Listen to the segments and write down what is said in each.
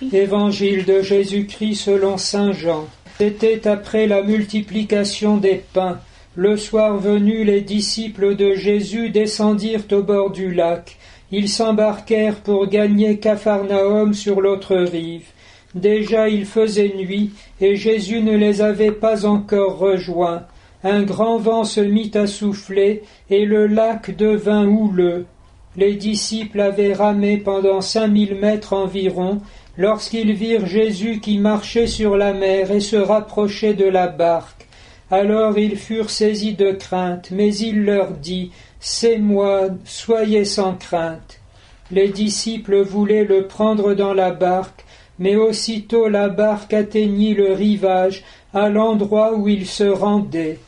Jésus-Christ. Évangile de Jésus-Christ selon saint Jean. C'était après la multiplication des pains. Le soir venu, les disciples de Jésus descendirent au bord du lac. Ils s'embarquèrent pour gagner Capharnaüm sur l'autre rive. Déjà il faisait nuit, et Jésus ne les avait pas encore rejoints. Un grand vent se mit à souffler, et le lac devint houleux. Les disciples avaient ramé pendant 5000 mètres environ, lorsqu'ils virent Jésus qui marchait sur la mer et se rapprochait de la barque. Alors ils furent saisis de crainte, mais il leur dit « C'est moi, soyez sans crainte ». Les disciples voulaient le prendre dans la barque, mais aussitôt la barque atteignit le rivage, à l'endroit où il se rendait.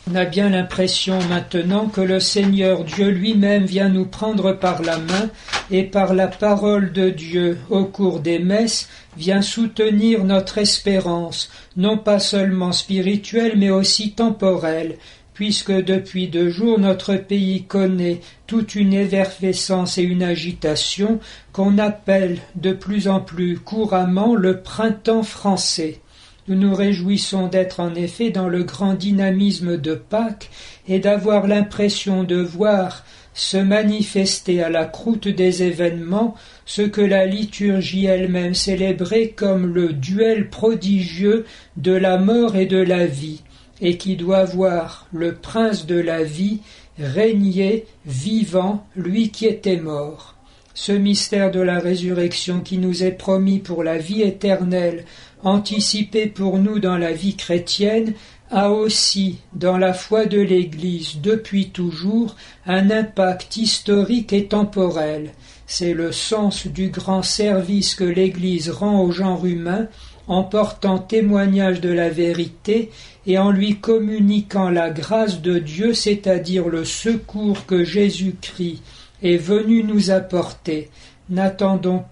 On a bien l'impression maintenant que le Seigneur Dieu lui-même vient nous prendre par la main et par la parole de Dieu au cours des messes vient soutenir notre espérance, non pas seulement spirituelle mais aussi temporelle, puisque depuis 2 jours notre pays connaît toute une effervescence et une agitation qu'on appelle de plus en plus couramment le printemps français. Nous nous réjouissons d'être en effet dans le grand dynamisme de Pâques et d'avoir l'impression de voir se manifester à la croûte des événements ce que la liturgie elle-même célébrait comme le duel prodigieux de la mort et de la vie, et qui doit voir le prince de la vie régner vivant, lui qui était mort. Ce mystère de la résurrection qui nous est promis pour la vie éternelle, anticipé pour nous dans la vie chrétienne, a aussi, dans la foi de l'Église depuis toujours, un impact historique et temporel. C'est le sens du grand service que l'Église rend au genre humain en portant témoignage de la vérité et en lui communiquant la grâce de Dieu, c'est-à-dire le secours que Jésus-Christ est venu nous apporter. N'attendant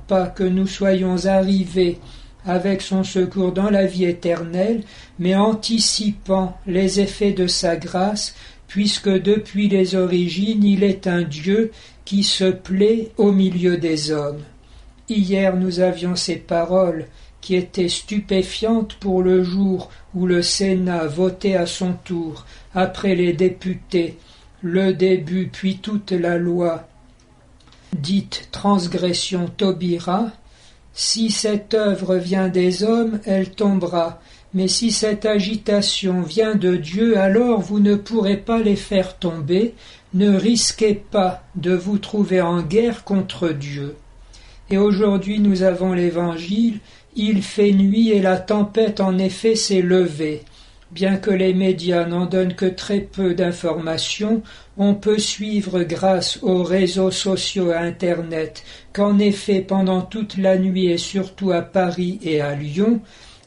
pas que nous soyons arrivés avec son secours dans la vie éternelle, mais anticipant les effets de sa grâce, puisque depuis les origines il est un Dieu qui se plaît au milieu des hommes. Hier nous avions ces paroles qui étaient stupéfiantes pour le jour où le Sénat votait à son tour, après les députés, le début puis toute la loi, dite transgression Taubira. Si cette œuvre vient des hommes, elle tombera, mais si cette agitation vient de Dieu, alors vous ne pourrez pas les faire tomber, ne risquez pas de vous trouver en guerre contre Dieu. Et aujourd'hui nous avons l'Évangile, il fait nuit et la tempête en effet s'est levée. Bien que les médias n'en donnent que très peu d'informations, on peut suivre grâce aux réseaux sociaux et à Internet qu'en effet pendant toute la nuit et surtout à Paris et à Lyon,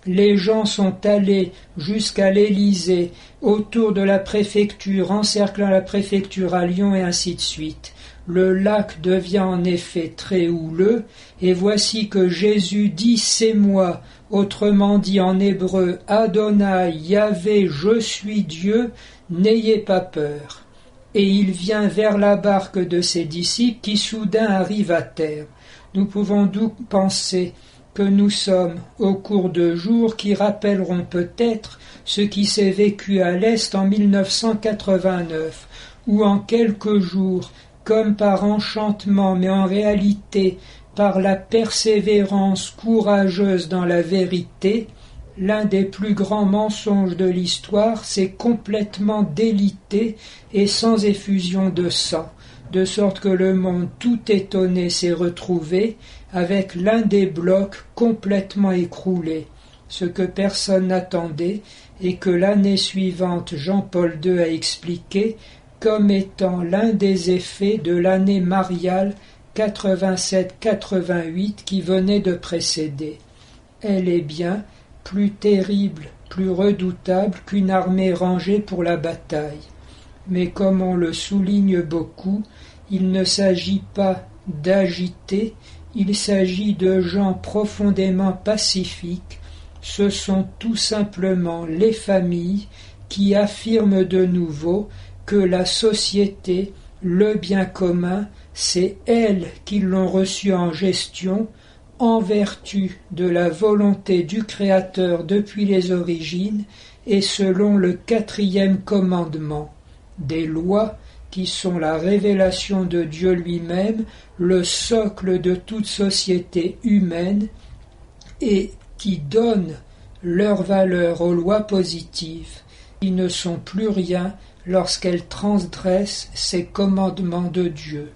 les gens sont allés jusqu'à l'Élysée, autour de la préfecture, encerclant la préfecture à Lyon et ainsi de suite. Le lac devient en effet très houleux, et voici que Jésus dit « C'est moi », autrement dit en hébreu « Adonai, Yahvé, je suis Dieu, n'ayez pas peur ». Et il vient vers la barque de ses disciples qui soudain arrive à terre. Nous pouvons donc penser que nous sommes au cours de jours qui rappelleront peut-être ce qui s'est vécu à l'Est en 1989, où en quelques jours, comme par enchantement, mais en réalité par la persévérance courageuse dans la vérité, l'un des plus grands mensonges de l'histoire s'est complètement délité et sans effusion de sang, de sorte que le monde tout étonné s'est retrouvé avec l'un des blocs complètement écroulé, ce que personne n'attendait et que l'année suivante Jean-Paul II a expliqué comme étant l'un des effets de l'année mariale 87-88 qui venait de précéder. Elle est bien plus terrible, plus redoutable qu'une armée rangée pour la bataille. Mais comme on le souligne beaucoup, il ne s'agit pas d'agiter, il s'agit de gens profondément pacifiques. Ce sont tout simplement les familles qui affirment de nouveau que la société, le bien commun, c'est elles qui l'ont reçu en gestion en vertu de la volonté du Créateur depuis les origines et selon le 4e commandement, des lois qui sont la révélation de Dieu lui-même, le socle de toute société humaine et qui donnent leur valeur aux lois positives, qui ne sont plus rien lorsqu'elles transgressent ces commandements de Dieu.